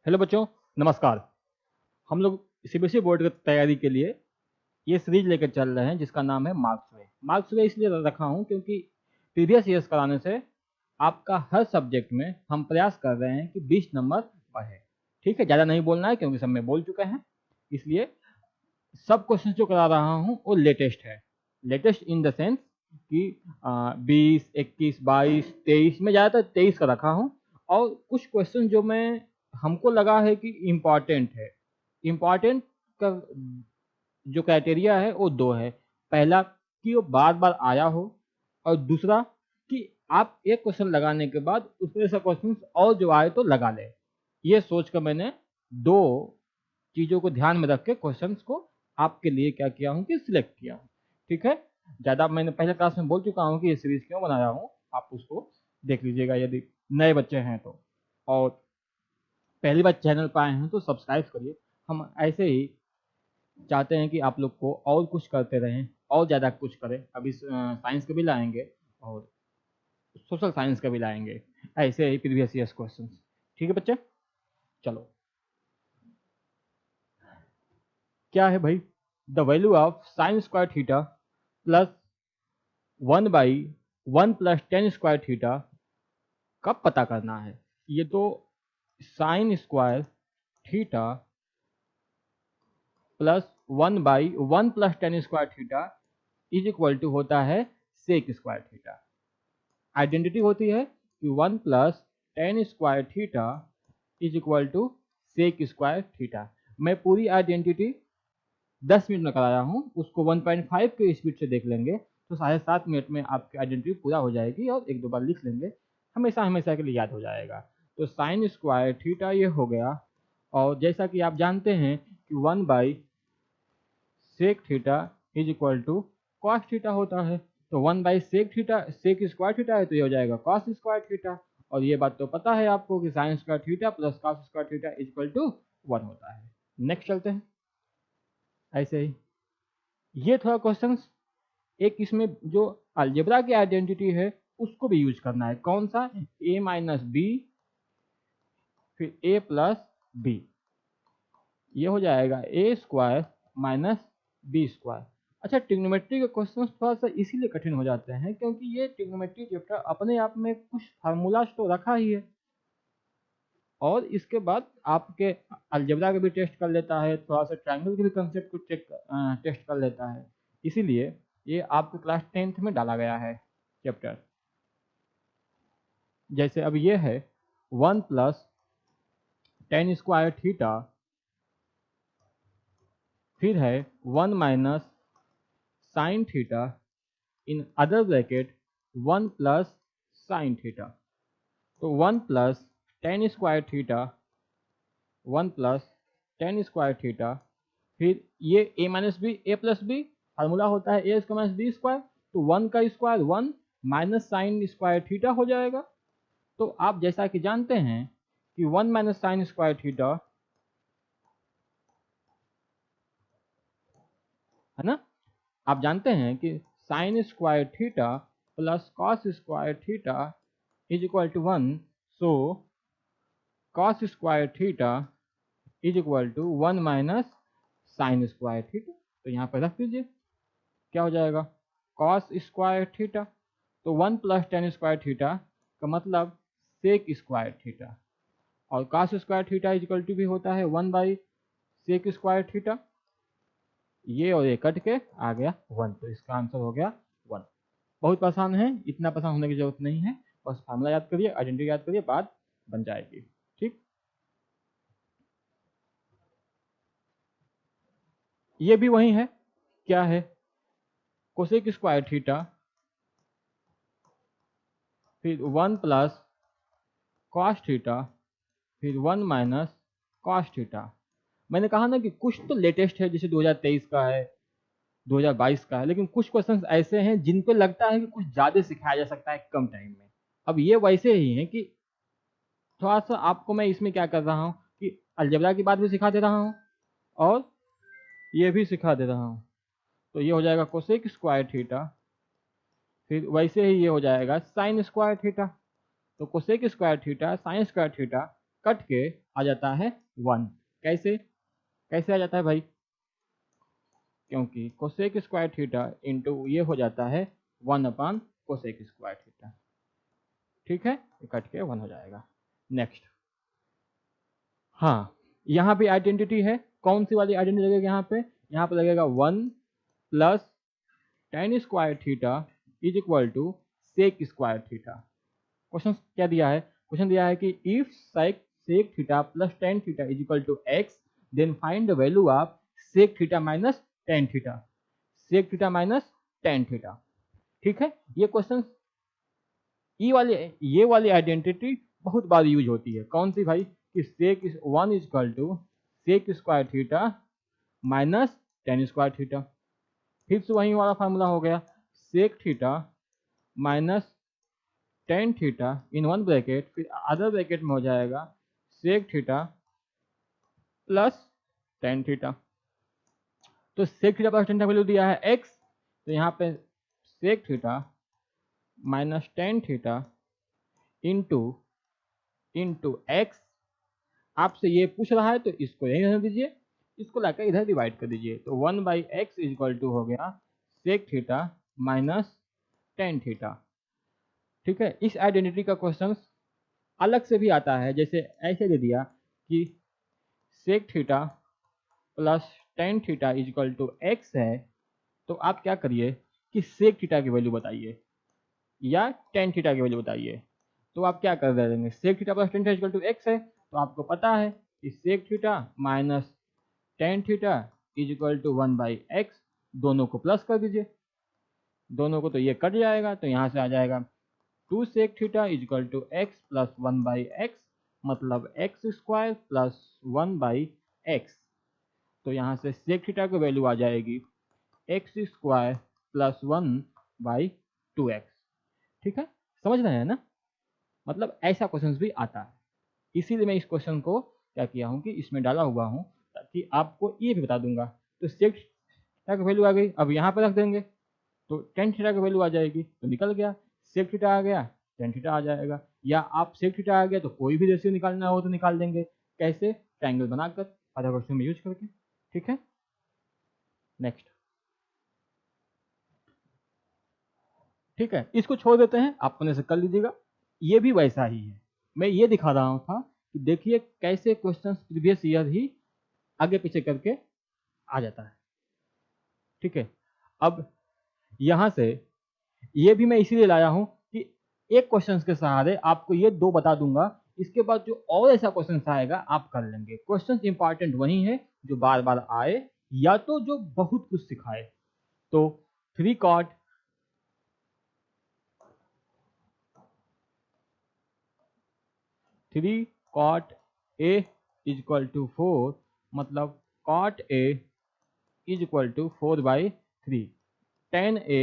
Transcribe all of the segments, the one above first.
Hello बच्चों, नमस्कार। हम लोग सीबीएसई बोर्ड की तैयारी के लिए ये सीरीज लेकर चल रहे हैं जिसका नाम है मार्क्स वे इसलिए रखा हूँ क्योंकि प्रीवियस ईयर्स कराने से आपका हर सब्जेक्ट में हम प्रयास कर रहे हैं कि 20 नंबर बढ़े। ठीक है, ज़्यादा नहीं बोलना है क्योंकि सब में बोल चुके हैं। इसलिए सब क्वेश्चन जो करा रहा हूँ वो लेटेस्ट है। लेटेस्ट इन द सेंस कि 20, 21, 22, 23 में ज़्यादातर 23 का रखा हूँ। और कुछ क्वेश्चन जो मैं हमको लगा है कि इम्पॉर्टेंट है। इम्पॉर्टेंट का जो क्राइटेरिया है वो दो है। पहला कि वो बार बार आया हो, और दूसरा कि आप एक क्वेश्चन लगाने के बाद उसमें से क्वेश्चन और जो आए तो लगा ले। ये सोच कर मैंने दो चीज़ों को ध्यान में रख के क्वेश्चंस को आपके लिए क्या किया हूँ कि सिलेक्ट किया हूँ। ठीक है, ज़्यादा मैंने पहले क्लास में बोल चुका हूँ कि ये सीरीज क्यों बनाया हूँ, आप उसको देख लीजिएगा यदि नए बच्चे हैं तो। और पहली बार चैनल पर आए हैं तो सब्सक्राइब करिए। हम ऐसे ही चाहते हैं कि आप लोग को और कुछ करते रहें और ज़्यादा कुछ करें। अभी साइंस का भी लाएंगे और सोशल साइंस का भी लाएंगे, ऐसे ही प्रीवियस ईयर्स क्वेश्चन। ठीक है बच्चे, चलो। क्या है भाई, the value of sine square theta plus 1/1 plus tan square theta कब पता करना है। ये तो sine square theta plus 1/1 plus tan square theta is equal to होता है सेक स्क्वायर थीटा। आइडेंटिटी होती है कि 1 plus tan square theta is equal to sec square theta. मैं पूरी आइडेंटिटी 10 मिनट में कराया हूँ, उसको 1.5 के स्पीड से देख लेंगे तो 7.5 मिनट में आपकी आइडेंटिटी पूरा हो जाएगी, और एक दो बार लिख लेंगे, हमेशा हमेशा के लिए याद हो जाएगा। तो साइन स्क्वायर थीटा ये हो गया। और जैसा कि आप जानते हैं कि 1/सेक theta is equal to cos theta होता है। तो 1/सेक थीटा, सेक स्क्वायर थीटा है तो ये हो जाएगा कॉस स्क्वायर थीटा। और ये बात तो पता है आपको कि sine square theta plus cos square theta is equal to 1 होता है। नेक्स्ट चलते हैं ऐसे ही। ये थोड़ा क्वेश्चंस एक इसमें जो अलजेब्रा की आइडेंटिटी है उसको भी यूज करना है। कौन सा, a माइनस बी फिर a प्लस बी, ये हो जाएगा ए स्क्वायर माइनस बी स्क्वायर। अच्छा, ट्रिग्नोमेट्री के क्वेश्चंस थोड़ा सा इसीलिए कठिन हो जाते हैं क्योंकि ये ट्रिग्नोमेट्री चैप्टर अपने आप में कुछ फार्मूलाज तो रखा ही है, और इसके बाद आपके अलजेब्रा के भी टेस्ट कर लेता है, थोड़ा सा ट्रायंगल के भी कंसेप्ट को टेस्ट कर लेता है। इसीलिए ये आपके क्लास 10th में डाला गया है चैप्टर। जैसे अब ये है 1 प्लस टेन स्क्वायर थीटा, फिर है 1 minus sine theta, in other bracket 1 plus sine theta. तो 1 plus tan square theta, 1 plus tan square theta, फिर ये a minus B, A plus B formula होता है A square minus B square. तो 1 का square 1 minus sine square theta हो जाएगा। तो आप जैसा कि जानते हैं कि 1 माइनस साइन स्क्वायर थीटा है ना, आप जानते हैं कि sine square theta plus cos square theta is equal to 1। So cos square theta is equal to 1 minus sine square theta. तो यहाँ पर रख दीजिए, क्या हो जाएगा कॉस स्क्वायर थीटा। तो 1 प्लस टेन स्क्वायर थीटा का मतलब सेक स्क्वायर थीटा, और cos square theta is equal to भी होता है 1/सेक स्क्वायर थीटा। ये और ये कट के आ गया 1, तो इसका आंसर हो गया 1। बहुत आसान है, इतना पसंद होने की जरूरत नहीं है, बस फार्मूला याद करिए, आइडेंटिटी याद करिए, बात बन जाएगी। ठीक, ये भी वही है, क्या है कोसेक स्क्वायर थीटा, फिर 1 प्लस कॉस थीटा, फिर 1 माइनस कॉस थीटा। मैंने कहा ना कि कुछ तो लेटेस्ट है, जैसे 2023 का है, 2022 का है, लेकिन कुछ क्वेश्चंस ऐसे हैं जिन पे लगता है कि कुछ ज्यादा सिखाया जा सकता है कम टाइम में। अब ये वैसे ही है कि थोड़ा सा आपको मैं इसमें क्या कर रहा हूँ कि अलजेब्रा की बात भी सिखा दे रहा हूँ और ये भी सिखा दे रहा हूँ। तो ये हो जाएगा कोसेक स्क्वायर थीटा, फिर वैसे ही ये हो जाएगा साइन स्क्वायर थीटा। तो cosec square theta sine square theta cut के आ जाता है 1। कैसे कैसे आ जाता है भाई? क्योंकि कोसेक स्क्वायर थीटा इंटू ये हो जाता है 1 कोसेक स्क्वायर थीटा। ठीक है, कट के 1 हो जाएगा। नेक्स्ट, हाँ यहाँ पे आइडेंटिटी है। कौन सी वाली आइडेंटिटी लगेगा यहाँ पे? यहाँ पे लगेगा 1 plus tan square theta is equal to sec square theta. Question क्या दिया है? क्वेश्चन दिया है कि if sec theta plus tan theta is equal to X, then find the value of sec theta minus tan theta. Sec theta minus tan theta. ठीक है, ये question ये वाली आइडेंटिटी बहुत बार यूज होती है। कौन सी भाई? कि sec 1 is equal to sec square theta minus tan square theta. फिर से वही वाला फार्मूला हो गया, sec theta minus tan theta in one bracket, फिर अदर ब्रैकेट में हो जाएगा sec theta plus tan theta. तो sec theta plus tan theta value दिया है x, तो यहाँ पे sec theta minus tan theta into x. आपसे ये पूछ रहा है तो इसको यही रहने दीजिए, इसको लाकर इधर डिवाइड कर दीजिए। तो 1/x इज इक्वल टू हो गया sec theta minus tan theta. ठीक है, इस आइडेंटिटी का क्वेश्चन अलग से भी आता है। जैसे ऐसे दे दिया कि sec theta plus tan theta is equal to X है, तो आप क्या करिए कि सेक थीटा की वैल्यू बताइए या tan थीटा की वैल्यू बताइए। तो आप क्या कर देंगे? Sec theta plus tan theta equal to X है, तो आपको पता है कि sec theta minus tan theta is equal to 1/x, दोनों को प्लस कर दीजिए, दोनों को, तो ये कट जाएगा। तो यहाँ से आ जाएगा 2 sec theta is equal to X plus 1/x, मतलब एक्स स्क्वायर प्लस 1/x। तो यहाँ से सेक थीटा की वैल्यू आ जाएगी एक्स स्क्वायर प्लस 1/2x। ठीक है, समझ रहे हैं ना? मतलब ऐसा क्वेश्चन भी आता है, इसीलिए मैं इस क्वेश्चन को क्या किया हूँ कि इसमें डाला हुआ हूँ, ताकि आपको ये भी बता दूंगा। तो सेक थीटा की वैल्यू आ गई, अब यहाँ पर रख देंगे तो tan थीटा की वैल्यू आ जाएगी, तो निकल गया। सेक थीटा आ गया, tan थीटा आ जाएगा। या आप सेक थीटा आ गया तो कोई भी रेशियो निकालना हो तो निकाल देंगे। कैसे? ट्रायंगल बनाकर, पाइथागोरस में यूज करके। ठीक है, नेक्स्ट। ठीक है, इसको छोड़ देते हैं, आप अपने से कर लीजिएगा। ये भी वैसा ही है, मैं ये दिखा रहा था कि देखिए कैसे क्वेश्चंस प्रीवियस ईयर ही आगे पीछे करके आ जाता है। ठीक है, अब यहां से ये भी मैं इसीलिए लाया हूं कि एक क्वेश्चन के सहारे आपको ये दो बता दूंगा, इसके बाद जो और ऐसा क्वेश्चन आएगा आप कर लेंगे। क्वेश्चन इंपॉर्टेंट वही है जो बार बार आए या तो जो बहुत कुछ सिखाए। तो 3 cot A is equal to 4, मतलब cot A is equal to 4/3, tan A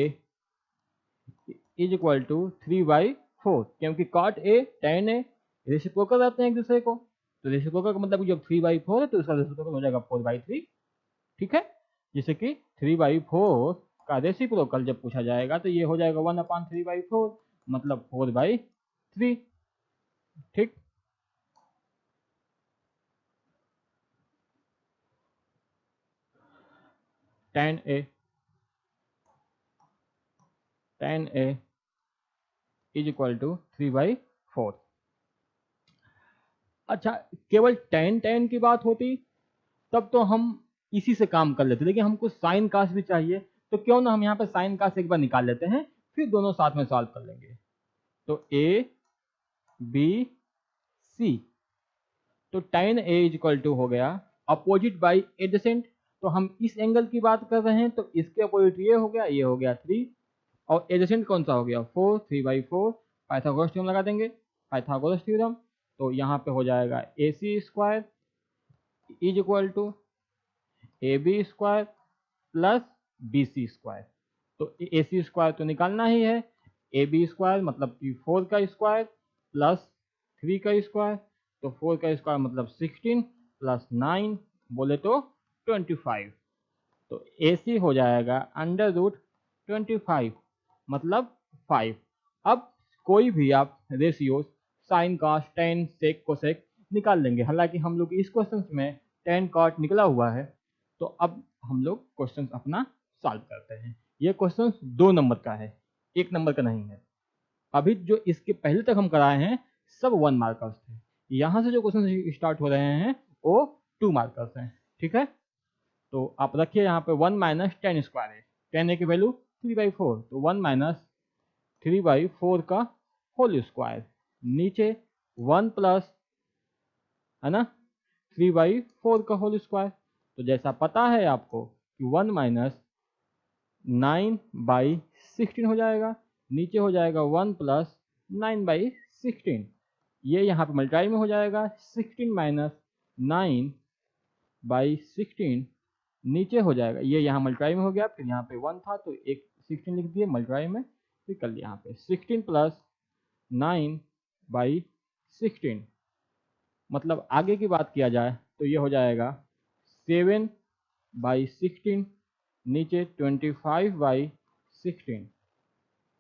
is equal to 3/4, क्योंकि cot A tan A reciprocal रहते हैं एक दूसरे को। तो रेसिप्रोकल का मतलब जब 3/4 है तो उसका रेसिप्रोकल हो जाएगा 4/3। ठीक है, जैसे कि 3/4 का रेसिप्रोकल जब पूछा जाएगा तो ये हो जाएगा 1/3/4, मतलब 4/3। ठीक, tan A is equal to 3/4। अच्छा, केवल tan की बात होती तब तो हम इसी से काम कर लेते, लेकिन हमको साइन कास भी चाहिए, तो क्यों ना हम यहाँ पे साइन कास एक बार निकाल लेते हैं, फिर दोनों साथ में सॉल्व कर लेंगे। तो A B C, तो tan A is equal to हो गया अपोजिट बाई एडजेसेंट। तो हम इस एंगल की बात कर रहे हैं, तो इसके अपोजिट ये हो गया 3, और एडजेसेंट कौन सा हो गया 4, 3/4। पाइथागोरस थ्योरम लगा देंगे, पाइथागोरस थ्योरम। तो यहाँ पे हो जाएगा AC square is equal to AB square plus BC square. तो AC स्क्वायर तो निकालना ही है, AB स्क्वायर मतलब कि 4 का स्क्वायर प्लस 3 का स्क्वायर, तो 4 का स्क्वायर मतलब 16 प्लस 9 बोले तो 25। तो AC हो जाएगा √25, मतलब 5। अब कोई भी आप ratio sine cos tan sec cosec निकाल लेंगे। हालांकि हम लोग इस क्वेश्चन में tan cot निकला हुआ है, तो अब हम लोग क्वेश्चन अपना सॉल्व करते हैं। ये क्वेश्चन 2 नंबर का है, 1 नंबर का नहीं है। अभी जो इसके पहले तक हम कराए हैं सब 1 मार्कर्स थे। यहाँ से जो क्वेश्चन स्टार्ट हो रहे हैं वो 2 मार्कर्स हैं। ठीक है, तो आप रखिए यहाँ पे 1 माइनस टेन स्क्वायर है, टेन ए की वैल्यू 3/4, तो 1 माइनस 3/4 का होल स्क्वायर, नीचे 1 प्लस, है ना, 3/4 का होल स्क्वायर। तो जैसा पता है आपको कि 1 माइनस 9/16 हो जाएगा, नीचे हो जाएगा 1 प्लस 9/16, ये यहाँ पे मल्टीप्लाई में हो जाएगा 16 माइनस 9/16, नीचे हो जाएगा, ये यहाँ मल्टीप्लाई में हो गया, फिर यहाँ पे 1 था तो एक 16 लिख दिए मल्टीप्लाई में, फिर कर लिया यहाँ पे 16 प्लस 9/16, मतलब आगे की बात किया जाए तो ये हो जाएगा 7/16, नीचे 25/16,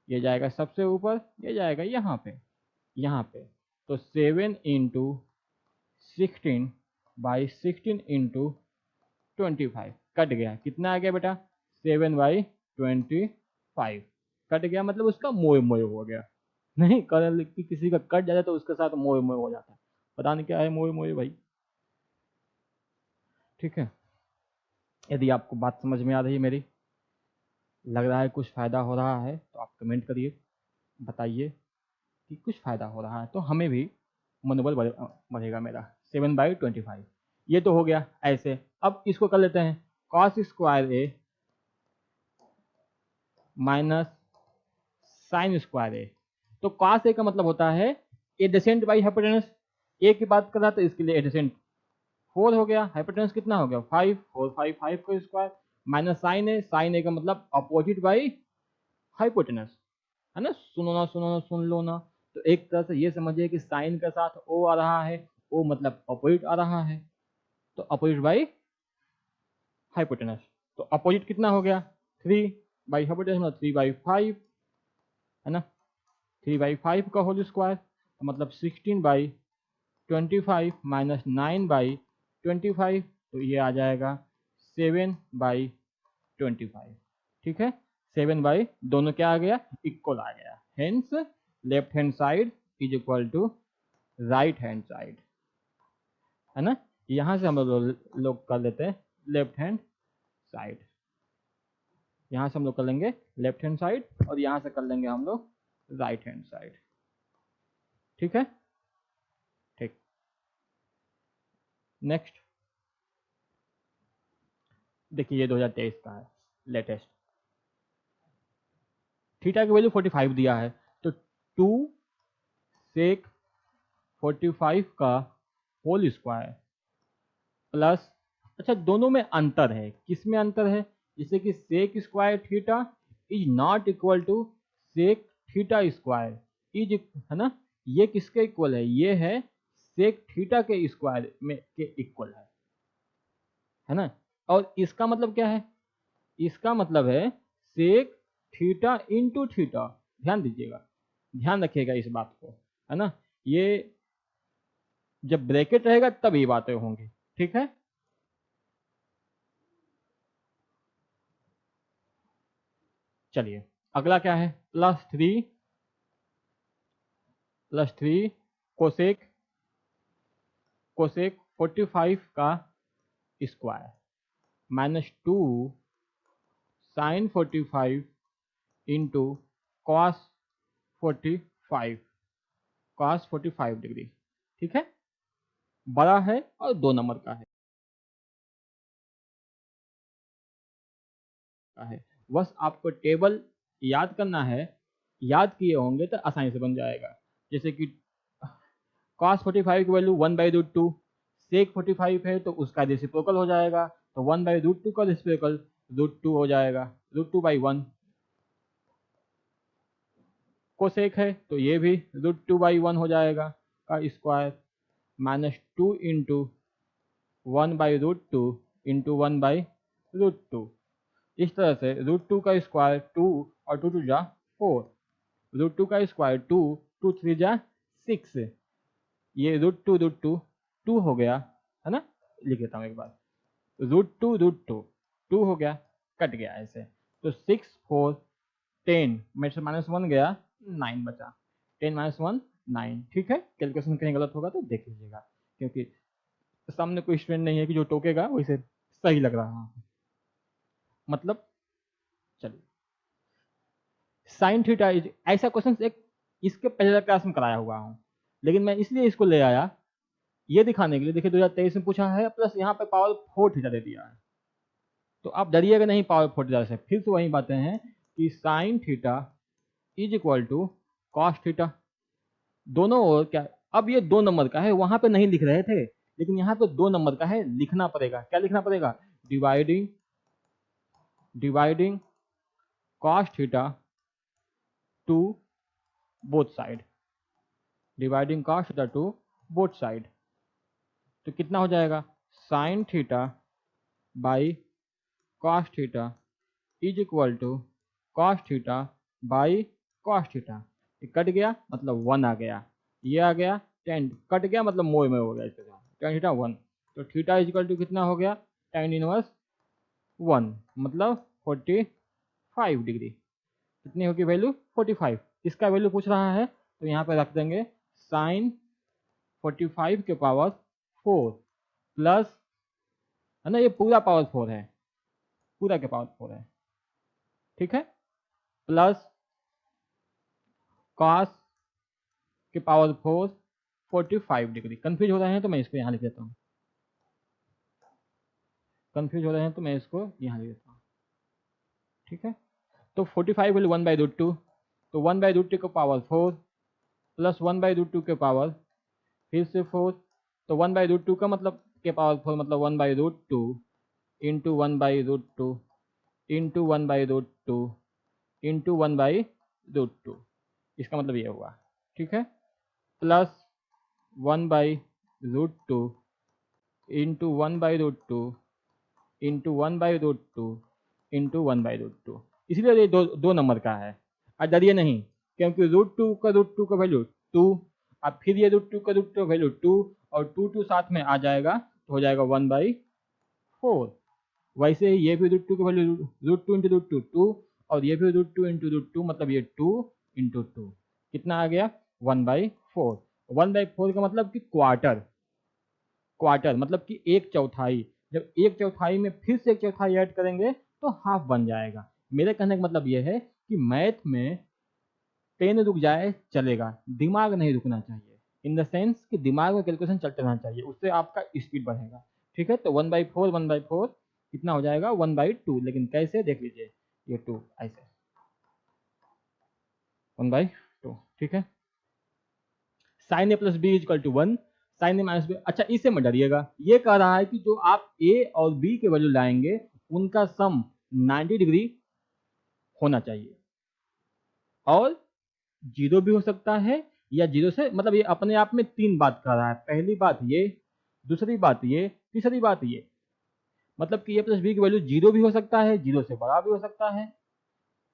ये जाएगा सबसे ऊपर, ये जाएगा यहाँ पे, तो 7 इंटू 16/16 इंटू 25 कट गया, कितना आ गया बेटा 7/25 कट गया, मतलब उसका मोए मोए हो गया। नहीं कर किसी का कट जाता तो उसके साथ मोए मोए हो जाता है, पता नहीं क्या है मोए मोए भाई। ठीक है, यदि आपको बात समझ में आ रही है मेरी, लग रहा है कुछ फायदा हो रहा है, तो आप कमेंट करिए, बताइए कि कुछ फायदा हो रहा है, तो हमें भी मनोबल बढ़ेगा मेरा। 7/25 ये तो हो गया ऐसे। अब इसको कर लेते हैं cos square A minus sine square A. तो cos ए का मतलब होता है एडजेसेंट बाई हाइपोटेनस, ए की बात कर रहा था इसके लिए एडजेसेंट 4 हो गया, हाइपोटेनस कितना हो गया 5, 4 5 5 का स्क्वायर, माइनस साइन ए का मतलब अपोजिट बाई हाइपोटेनस, है ना, सुन लो ना। तो एक तरह से ये समझिए कि साइन के साथ ओ आ रहा है, ओ मतलब अपोजिट आ रहा है, तो अपोजिट बाई हाइपोटेनस, तो अपोजिट कितना हो गया 3 बाई हाइपोटेनस मतलब 3/5, है ना, 3/5 का होल स्क्वायर, मतलब 16/25 माइनस 9/25, तो ये आ जाएगा 7/25। ठीक है, 7 बाई दोनों क्या आ गया इक्वल आ गया, hence left hand side is equal to right hand side, है ना। यहां से हम लोग कर लेते हैं लेफ्ट हैंड साइड, यहां से हम लोग कर लेंगे लेफ्ट हैंड साइड और यहां से कर लेंगे हम लोग राइट हैंड साइड। ठीक है, ठीक, नेक्स्ट देखिए, ये 2023 का है लेटेस्ट, थीटा की वैल्यू 45 दिया है, तो 2 सेक 45 का होल स्क्वायर प्लस, अच्छा दोनों में अंतर है, किस में अंतर है, जैसे कि sec square theta is not equal to sec theta square is, है ना, ये किसके इक्वल है, ये है सेक थीटा के स्क्वायर में के इक्वल है ना। और इसका मतलब क्या है, इसका मतलब है सेक थीटा इंटू थीटा, ध्यान दीजिएगा, ध्यान रखिएगा इस बात को, है ना, ये जब ब्रैकेट रहेगा तब ये बातें होंगी। ठीक है, चलिए अगला क्या है, +3 कोसेक कोसेक 45 का square -2 sine 45 into cos 45 degree. ठीक है, बड़ा है और 2 नंबर का है, बस आपको टेबल याद करना है, याद किए होंगे तो आसानी से बन जाएगा। जैसे कि cos 45 की वैल्यू 1/√2, sec 45 है तो उसका रेसिप्रोकल हो जाएगा, तो 1/√2 का रेसिप्रोकल √2 हो जाएगा, √2/1। कोसेक है तो ये भी √2/1 हो जाएगा का स्क्वायर, -2 इंटू 1/√2 इंटू 1/√2, इस तरह से √2 का स्क्वायर 2 और 2 2 जा 4, √2 का स्क्वायर 2 2 3 जा 6, ये √2 √2 2 हो गया, है ना, लिख देता हूँ एक बार, √2 हो गया, कट गया ऐसे, तो 6 4 10 में से -1 गया, 9 बचा, 10 - 1 9। ठीक है, कैलकुलेशन कहीं गलत होगा तो देख लीजिएगा, क्योंकि सामने कोई स्टूडेंट नहीं है कि जो टोकेगा वैसे सही लग रहा है, मतलब चलिए। साइन थीटा इज, ऐसा क्वेश्चन एक इसके पहले क्लास में कराया हुआ हूँ, लेकिन मैं इसलिए इसको ले आया ये दिखाने के लिए। देखिए 2023 में पूछा है, प्लस यहाँ पे पावर 4 थीटा दे दिया है, तो आप डरिएगा नहीं पावर 4 थीटा से। फिर से वही बातें हैं कि sine theta is equal to cos theta, दोनों ओर क्या, अब ये 2 नंबर का है, वहां पे नहीं लिख रहे थे, लेकिन यहाँ पे 2 नंबर का है, लिखना पड़ेगा। क्या लिखना पड़ेगा? Dividing cos theta to both side, dividing cos theta to both side, तो कितना हो जाएगा? Sine theta by cos theta is equal to cos theta by cos theta. ये कट गया मतलब 1 आ गया, ये आ गया, टेन कट गया मतलब मोए में हो गया, इसके साथ टेन थीटा 1, तो थीटा इज इक्वल टू कितना हो गया? टेन इनवर्स 1, मतलब 45 डिग्री। कितनी होगी वैल्यू? 45। इसका वैल्यू पूछ रहा है, तो यहाँ पे रख देंगे साइन 45 के पावर 4 प्लस, है ना, ये पूरा पावर 4 है, पूरा के पावर 4 है, ठीक है, प्लस कॉस के पावर 4 45 डिग्री। कंफ्यूज हो रहे हैं तो मैं इसको यहाँ लिख देता हूँ, कंफ्यूज हो रहे हैं तो मैं इसको यहाँ लिख देता हूँ, ठीक है। तो 45 वैल्यू 1/√2, तो 1/√2 के पावर 4 प्लस 1/√2 के पावर फिर से 4, तो 1/√2 का मतलब के पावर 4 मतलब 1/√2 इंटू 1/√2 इंटू 1/√2 इंटू 1/√2, इसका मतलब ये हुआ, ठीक है, प्लस 1/√2 इंटू 1/√2 इंटू 1/√2 इंटू 1/√2, इसलिए ये दो नंबर का है। अब डरिए नहीं, क्योंकि √2 का वैल्यू 2, अब फिर ये √2 का वैल्यू 2, और 2 साथ में आ जाएगा तो हो जाएगा 1/4। वैसे ही ये भी √2 का वैल्यू √2 इंटू √2 2, और ये भी √2 इंटू √2 मतलब ये 2 इंटू 2, कितना आ गया? 1/4। 1/4 का मतलब कि क्वार्टर, क्वार्टर मतलब कि एक चौथाई। जब एक चौथाई में फिर से एक चौथाई ऐड करेंगे तो हाफ बन जाएगा। मेरे कहने का मतलब यह है कि मैथ में पेन रुक जाए चलेगा, दिमाग नहीं रुकना चाहिए, इन द सेंस कि दिमाग में कैलकुलेशन चलते रहना चाहिए, उससे आपका स्पीड बढ़ेगा, ठीक है। तो 1/4 कितना हो जाएगा? 1/2, लेकिन कैसे देख लीजिए, ये 2 ऐसे 1/2, ठीक है। Sine A plus B is equal to 1, sine A minus B. अच्छा, इससे मत डरिएगा, ये कह रहा है कि जो आप ए और बी के वैल्यू लाएंगे उनका सम 90 डिग्री होना चाहिए, और 0 भी हो सकता है, या 0 से, मतलब ये अपने आप में 3 बात कर रहा है। पहली बात ये, दूसरी बात ये, तीसरी बात ये, मतलब कि ए प्लस बी की वैल्यू 0 भी हो सकता है, 0 से बड़ा भी हो सकता है,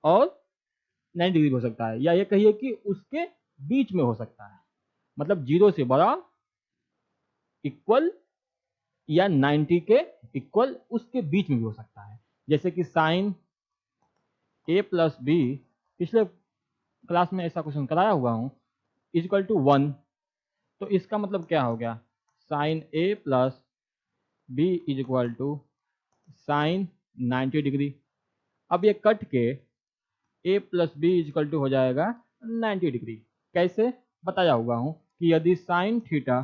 और 90 डिग्री हो सकता है, या ये कहिए कि उसके बीच में हो सकता है, मतलब 0 से बड़ा इक्वल या 90 के इक्वल, उसके बीच में भी हो सकता है। जैसे कि साइन ए प्लस बी, पिछले क्लास में ऐसा क्वेश्चन कराया हुआ हूं, इज इक्वल टू 1, तो इसका मतलब क्या हो गया? Sine A plus B is equal to sine 90 degree. अब ये कट के A plus B is equal to हो जाएगा 90 डिग्री। कैसे? बताया हुआ हूं कि यदि sine theta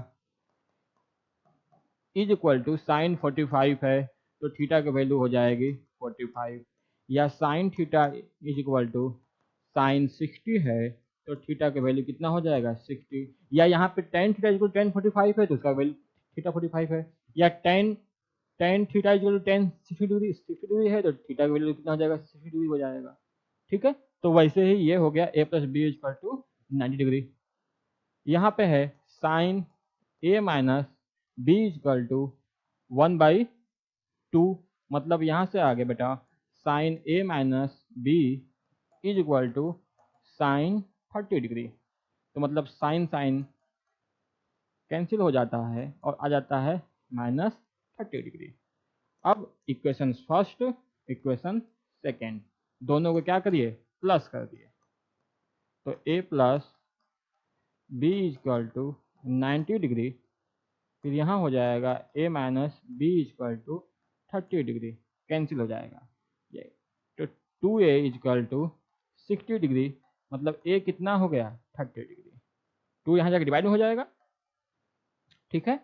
is equal to sine 45 है तो थीटा की वैल्यू हो जाएगी 45, या sine theta is equal to sine 60 है तो थीटा की वैल्यू कितना हो जाएगा? 60, या यहाँ पे टेन थीटा इक्वल टेन 45 है तो उसका वैल्यू थीटा 45 है, या tan tan theta equal to tan 60 degree है तो थीटा की वैल्यू कितना हो जाएगा? 60 डिग्री हो जाएगा, ठीक है। तो वैसे ही ये हो गया A plus B is equal to 90 degree. यहाँ पे है sine A minus B is equal to 1/2, मतलब यहाँ से आगे बेटा sine A minus B is equal to sine 30 degree, तो मतलब साइन साइन कैंसिल हो जाता है और आ जाता है -30 डिग्री। अब इक्वेशन फर्स्ट, इक्वेशन सेकेंड, दोनों को क्या करिए, प्लस कर दिए। तो a plus B is equal to 90 degree, फिर यहाँ हो जाएगा a minus B is equal to 30 degree, cancel हो जाएगा ये। तो 2a इजक्वल टू 60 डिग्री, मतलब a कितना हो गया, 30 डिग्री। 2 यहाँ जाकर डिवाइड में हो जाएगा, ठीक है,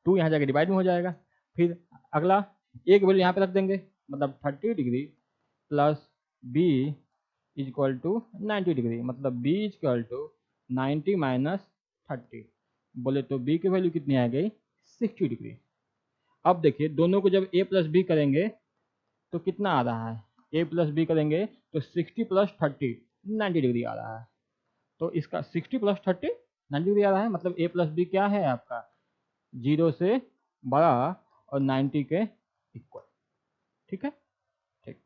2 यहाँ जाकर डिवाइड में हो जाएगा। फिर अगला एक वैल्यू यहाँ पे रख देंगे, मतलब 30 degree plus b is equal to 90 degree, मतलब b इजक्वल टू 90 माइनस 30, बोले तो b की वैल्यू कितनी आ गई, 60 डिग्री। अब देखिए दोनों को जब a प्लस बी करेंगे तो कितना आ रहा है, a प्लस बी करेंगे तो 60 प्लस 30 90 डिग्री आ रहा है। तो इसका 60 प्लस 30 90 डिग्री आ रहा है, मतलब a प्लस बी क्या है आपका, 0 से बड़ा और 90 के इक्वल, ठीक है। ठीक,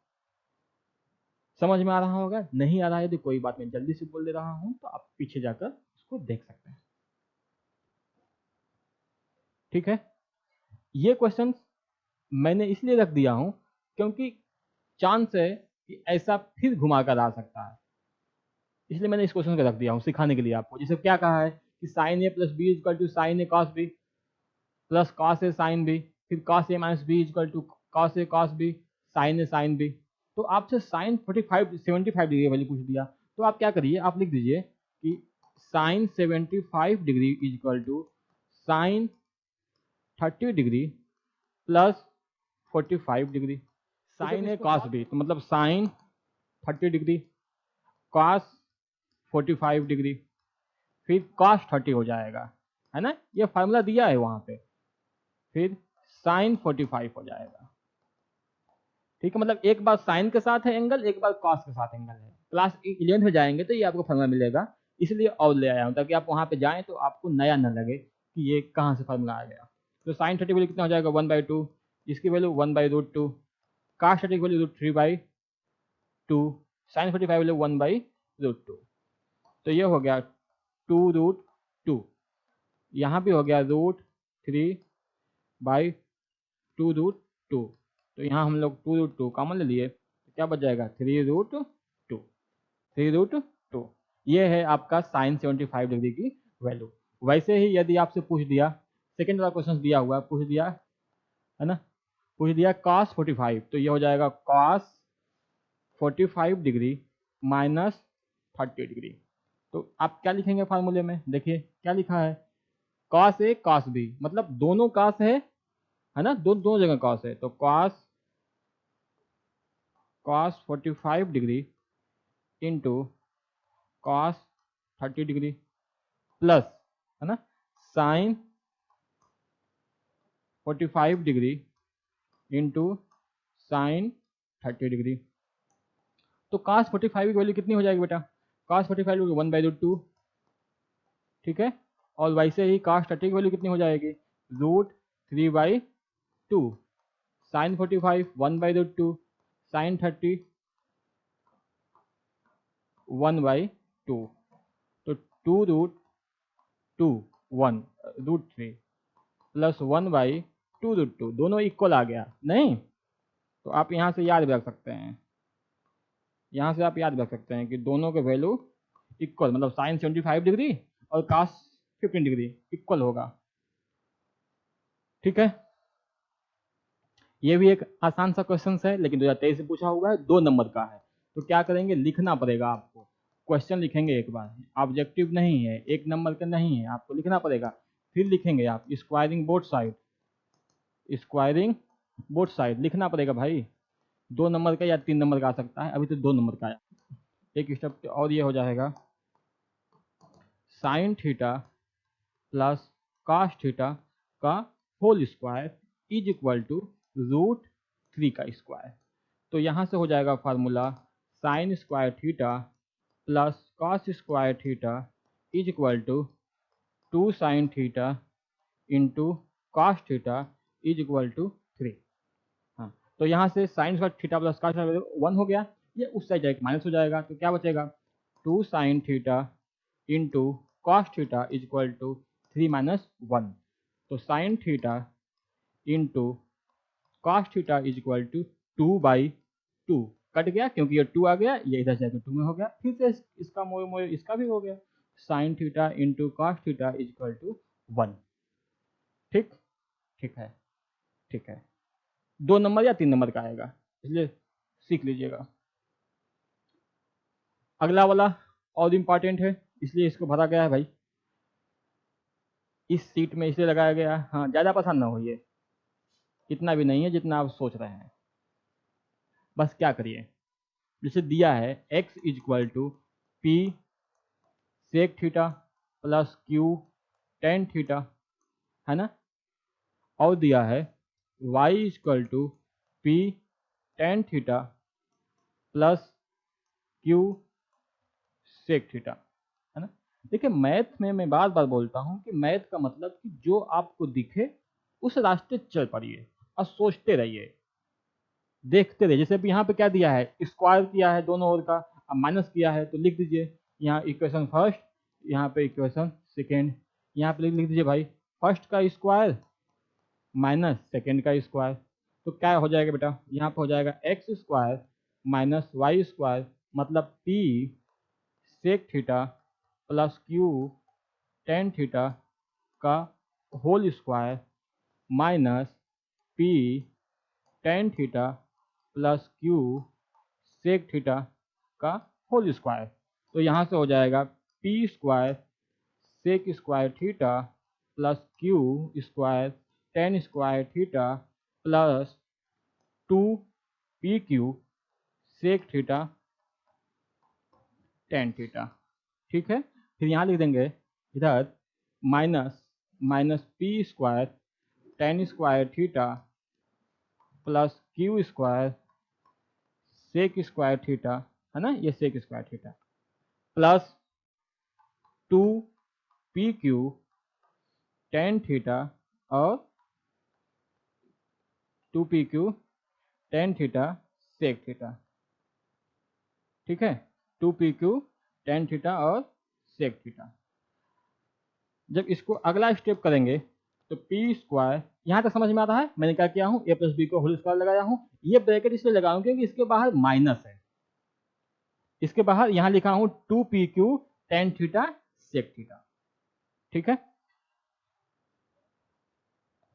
समझ में आ रहा होगा, नहीं आ रहा है यदि कोई बात नहीं, जल्दी से बोल दे रहा हूं तो आप पीछे जाकर उसको देख सकते हैं, ठीक है। ये क्वेश्चन मैंने इसलिए रख दिया हूं क्योंकि चांस है कि ऐसा फिर घुमा कर आ सकता है, इसलिए मैंने इस क्वेश्चन को रख दिया हूं सिखाने के लिए आपको। जैसे क्या कहा है कि sine A plus B is equal to sine A cos B plus cos A sine B, फिर cos A minus B is equal to cos A cos B sine A sine B. तो आपसे साइन 75 डिग्री वैल्यू पूछ दिया, तो आप क्या करिए, आप लिख दीजिए कि sine 75 degree is equal to sine 30 degree plus 45 degree. Sine A cos B तो मतलब साइन 30 डिग्री कॉस 45 डिग्री, फिर कॉस 30 हो जाएगा, है ना, ये फार्मूला दिया है वहां पे, फिर साइन 45 हो जाएगा, ठीक है। मतलब एक बार साइन के साथ है एंगल, एक बार कॉस के साथ एंगल है। क्लास 11 में जाएंगे तो ये आपको फार्मूला मिलेगा, इसलिए और ले आया हूं ताकि आप वहां पे जाएं तो आपको नया न लगे कि ये कहाँ से फार्मूला आ गया। तो साइन 30 वैल्यू कितना हो जाएगा, 1/2, इसकी वैल्यू 1/√2, कॉस 30 की वैल्यू √3/2, साइन 45 वैल्यू 1/√2। तो ये हो गया 2√2, यहाँ भी हो गया √3/2√2। तो यहाँ हम लोग 2√2 कॉमन ले लिए, तो क्या बच जाएगा 3√2। ये है आपका साइन 75 डिग्री की वैल्यू। वैसे ही यदि आपसे पूछ दिया, सेकेंड वाला क्वेश्चन दिया हुआ पूछ दिया है ना, पूछ दिया cos 45, तो ये हो जाएगा cos 45 डिग्री माइनस 30 डिग्री। तो आप क्या लिखेंगे फार्मूले में, देखिए क्या लिखा है, cos ए cos बी, मतलब दोनों cos है ना, दोनों जगह cos है, तो cos 45 degree into cos 30 degree plus, है ना, sine 45 degree into sine 30 degree. तो cos 45 की वैल्यू कितनी हो जाएगी बेटा, cos 45 की 1/√2, ठीक है। और वैसे ही cos 30 की वैल्यू कितनी हो जाएगी, √3/2, साइन 45 1/√2, साइन 30 1/2, तो 2√2 प्लस 1/2√2 दोनों इक्वल आ गया नहीं। तो आप यहाँ से याद रख सकते हैं, यहाँ से आप याद रख सकते हैं कि दोनों के वैल्यू इक्वल, मतलब साइन 75 डिग्री और cos 15 डिग्री इक्वल होगा, ठीक है। ये भी एक आसान सा क्वेश्चन है, लेकिन 2023 से पूछा हुआ है, 2 नंबर का है। तो क्या करेंगे, लिखना पड़ेगा आपको, क्वेश्चन लिखेंगे एक बार, ऑब्जेक्टिव नहीं है, 1 नंबर का नहीं है, आपको लिखना पड़ेगा। फिर लिखेंगे आप squaring both side, squaring both side लिखना पड़ेगा भाई। 2 नंबर का या 3 नंबर का आ सकता है, अभी तो 2 नंबर का है। एक स्टेप और ये हो जाएगा, sine theta plus cos theta का whole square is equal to √3 का स्क्वायर। तो यहाँ से हो जाएगा formula sine square theta plus cos square theta is equal to 2 sine theta into cos theta is equal to 3। हाँ, तो यहाँ से sine square theta plus cos theta 1 हो गया, ये उस साइड जाएगा माइनस हो जाएगा, तो क्या बचेगा 2 sine theta into cos theta is equal to 3 minus 1, तो sine theta into cos theta is equal to 2/2, cut गया क्योंकि ये 2 आ गया, ये इधर जाकर 2 में हो गया, फिर से इसका मोड़ मोड़ इसका भी हो गया, sine theta into cos theta is equal to 1। ठीक ठीक है, ठीक है, 2 नंबर या 3 नंबर का आएगा, इसलिए सीख लीजिएगा। अगला वाला और इम्पॉर्टेंट है, इसलिए इसको भरा गया है भाई, इस सीट में इसलिए लगाया गया है। हाँ, ज़्यादा पसंद ना हो, ये इतना भी नहीं है जितना आप सोच रहे हैं। बस क्या करिए, जैसे दिया है x is equal to P sec theta plus Q tan theta, है ना, और दिया है y is equal to P tan theta plus Q sec theta, है ना। देखिए मैथ में मैं बार बार बोलता हूँ कि मैथ का मतलब कि जो आपको दिखे उस रास्ते चल पड़िए और सोचते रहिए, देखते रहिए। जैसे अभी यहाँ पे क्या दिया है, स्क्वायर किया है दोनों ओर का, अब माइनस किया है तो लिख दीजिए यहाँ इक्वेशन फर्स्ट, यहाँ पे इक्वेशन सेकेंड, यहाँ पे लिख दीजिए भाई फर्स्ट का स्क्वायर माइनस सेकेंड का स्क्वायर, तो क्या हो जाएगा बेटा, यहाँ पे हो जाएगा x square minus y square, मतलब P sec theta plus Q tan theta का whole square minus P tan theta plus Q sec theta का होल स्क्वायर। तो यहाँ से हो जाएगा P square sec square theta plus Q square tan square theta plus 2pq sec theta tan theta. ठीक है, फिर यहाँ लिख देंगे इधर minus P square tan square theta plus Q square sec square theta, है ना, ये sec square theta plus 2pq tan theta और 2pq tan theta sec theta. ठीक है, 2pq टेन थीटा और सेक थीटा। जब इसको अगला स्टेप करेंगे तो पी स्क्वायर, यहाँ तक समझ में आता है। मैंने क्या किया हूँ, ए प्लस बी को होल स्क्वायर लगाया हूँ, ये ब्रैकेट इसलिए लगाऊं क्योंकि इसके बाहर माइनस है, इसके बाहर यहाँ लिखा हूँ 2pq tan theta sec theta. ठीक है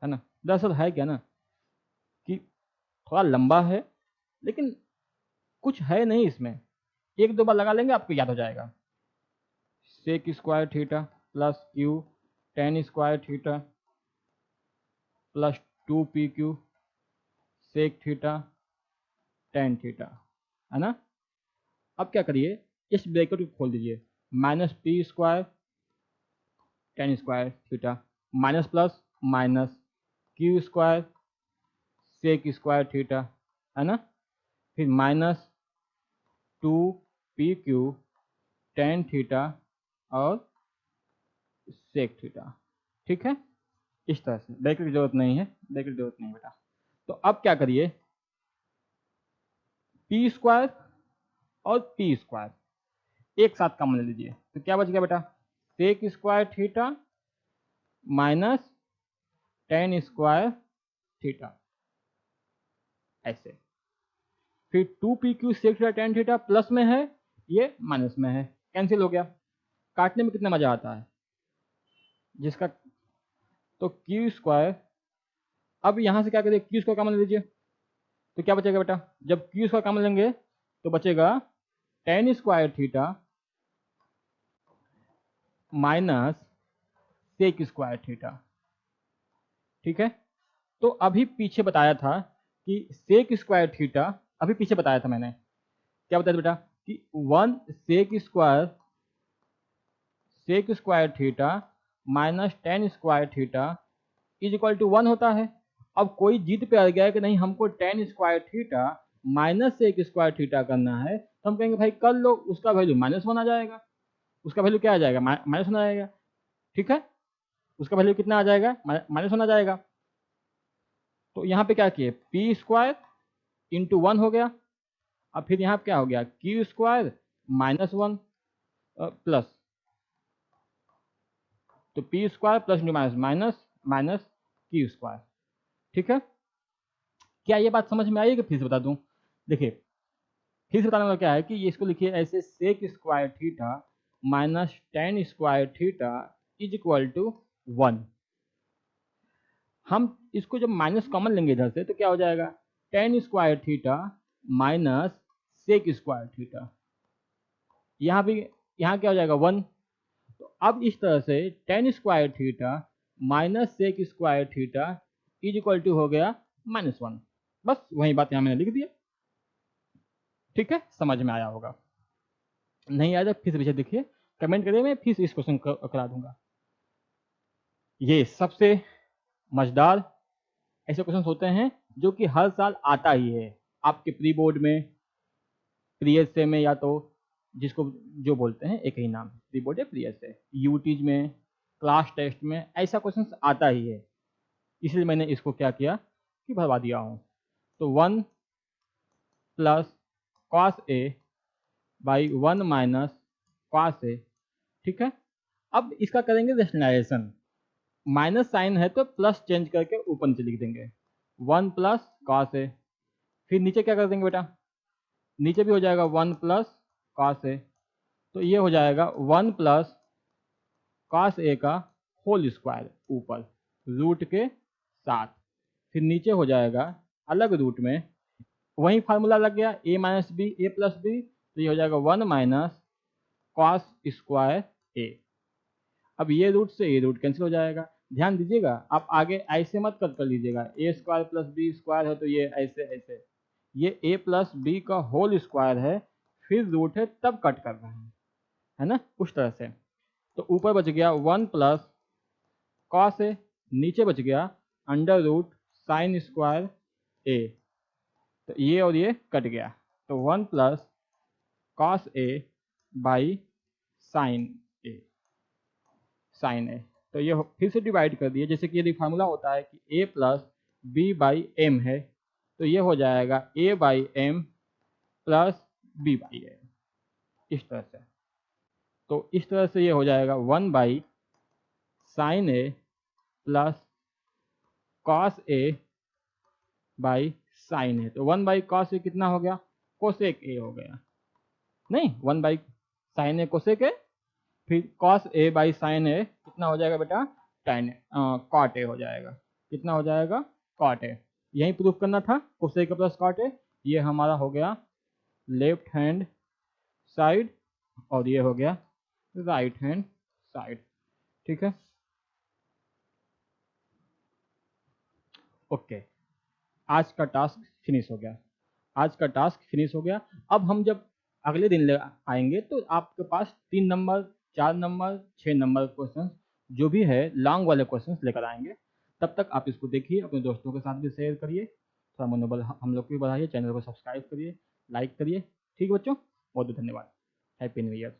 ना। दरअसल है क्या ना कि थोड़ा लंबा है, लेकिन कुछ है नहीं इसमें, एक दो बार लगा लेंगे आपको याद हो जाएगा। Sec square theta plus Q tan square theta plus 2pq sec theta tan theta, है ना। अब क्या करिए, इस ब्रैकेट को खोल दीजिए, minus P square tan square theta minus plus minus Q square sec square theta, है ना, फिर माइनस 2pq टेन थीटा और सेक थीटा। ठीक है, इस तरह से, ब्रैकेट की जरूरत नहीं है, ब्रैकेट की जरूरत नहीं बेटा। तो अब क्या करिए, पी स्क्वायर और पी स्क्वायर एक साथ कॉमन ले लीजिए, तो क्या बच गया बेटा, sec square theta minus tan square theta, ऐसे। फिर 2pq sec theta tan theta plus में है, ये माइनस में है, कैंसिल हो गया। काटने में कितना मजा आता है जिसका, तो क्यू स्क्वायर, अब यहां से क्या करिए, क्यू स्क्वायर कॉमन ले लीजिए, तो क्या बचेगा बेटा, जब क्यू स्क्वायर कॉमन लेंगे तो बचेगा tan square theta minus sec square theta. ठीक है, तो अभी पीछे बताया था कि सेक स्क्वायर थीटा, अभी पीछे बताया था मैंने, क्या बताया था बेटा कि one sec square theta minus tan square theta is equal to 1 होता है। अब कोई जिद पे आ गया कि नहीं हमको tan square theta minus sec square theta करना है, तो हम कहेंगे भाई कर लो, उसका वैल्यू -1 आ जाएगा, उसका वैल्यू क्या आ जाएगा, -1 आ जाएगा। ठीक है, उसका वैल्यू कितना आ जाएगा, -1 आ जाएगा। तो यहाँ पे क्या किए, पी स्क्वायर इंटू 1 हो गया, अब फिर यहाँ क्या हो गया, क्यू स्क्वायर -1 प्लस, तो P square plus into minus minus minus Q square. ठीक है, क्या ये बात समझ में आई है कि फिर से बता दूं? देखिए, फिर से बताने वाला क्या है कि ये इसको लिखिए ऐसे, sec square theta minus tan square theta is equal to 1। हम इसको जब माइनस कॉमन लेंगे इधर से तो क्या हो जाएगा, tan square theta minus sec square theta, यहाँ भी यहाँ क्या हो जाएगा 1। तो अब इस तरह से tan square theta minus sec square theta is equal to हो गया -1। बस वही बात यहाँ मैंने लिख दिया। ठीक है, समझ में आया होगा। नहीं आया तो फिर से पीछे देखिए, कमेंट करिए, मैं फिर से इस क्वेश्चन करा दूंगा। ये सबसे मजेदार ऐसे क्वेश्चन होते हैं जो कि हर साल आता ही है आपके प्री बोर्ड में, प्री एस में, या तो जिसको जो बोलते हैं एक ही नाम, प्री बोर्ड या प्री एस, यूटीज में, क्लास टेस्ट में ऐसा क्वेश्चन आता ही है। इसलिए मैंने इसको क्या किया कि भरवा दिया हूँ। तो 1 plus cos A by 1 minus cos A. ठीक है, अब इसका करेंगे रेशनलाइजेशन। माइनस साइन है तो प्लस चेंज करके ऊपर नीचे लिख देंगे, 1 प्लस कॉस ए। फिर नीचे क्या कर देंगे बेटा, नीचे भी हो जाएगा 1 प्लस कॉस ए, तो ये हो जाएगा 1 प्लस कॉस ए का होल स्क्वायर ऊपर रूट के साथ। फिर नीचे हो जाएगा अलग रूट में, वही फार्मूला लग गया a minus B A plus B, तो ये हो जाएगा 1 माइनस कॉस स्क्वायर ए। अब ये रूट से ये रूट कैंसिल हो जाएगा। ध्यान दीजिएगा, आप आगे ऐसे मत कर लीजिएगा, ए स्क्वायर प्लस बी स्क्वायर है तो ये ऐसे ऐसे, ये a प्लस बी का होल स्क्वायर है, फिर रूट है तब कट कर रहे हैं, है ना, उस तरह से। तो ऊपर बच गया 1 प्लस कॉस ए, नीचे बच गया under root sine square A, तो ये और ये कट गया, तो 1 plus cos A by sine A, sine A. तो ये फिर से डिवाइड कर दिए, जैसे कि यदि फार्मूला होता है कि a plus B by M है, तो ये हो जाएगा a by M plus B by M, इस तरह से। तो इस तरह से ये हो जाएगा 1 by sine A plus cos A by sine A. तो 1 बाई कॉस ए कितना हो गया, कोसेक ए हो गया, नहीं 1 बाई साइन ए कोसेक ए, फिर कॉस ए बाई साइन ए कितना हो जाएगा बेटा, tan कॉट ए हो जाएगा। कितना हो जाएगा, कॉट ए। यही प्रूफ करना था, कोसेक प्लस कॉट ए। ये हमारा हो गया लेफ्ट हैंड साइड और ये हो गया राइट हैंड साइड। ठीक है, ओके, आज का टास्क फिनिश हो गया, आज का टास्क फिनिश हो गया। अब हम जब अगले दिन ले आएंगे तो आपके पास 3 नंबर, 4 नंबर, 6 नंबर क्वेश्चन जो भी है लॉन्ग वाले क्वेश्चन लेकर आएंगे। तब तक आप इसको देखिए, अपने दोस्तों के साथ भी शेयर करिए, थोड़ा मनोबल हम लोग को भी बढ़ाइए, चैनल को सब्सक्राइब करिए, लाइक करिए। ठीक है बच्चों, बहुत बहुत धन्यवाद। Happy new year.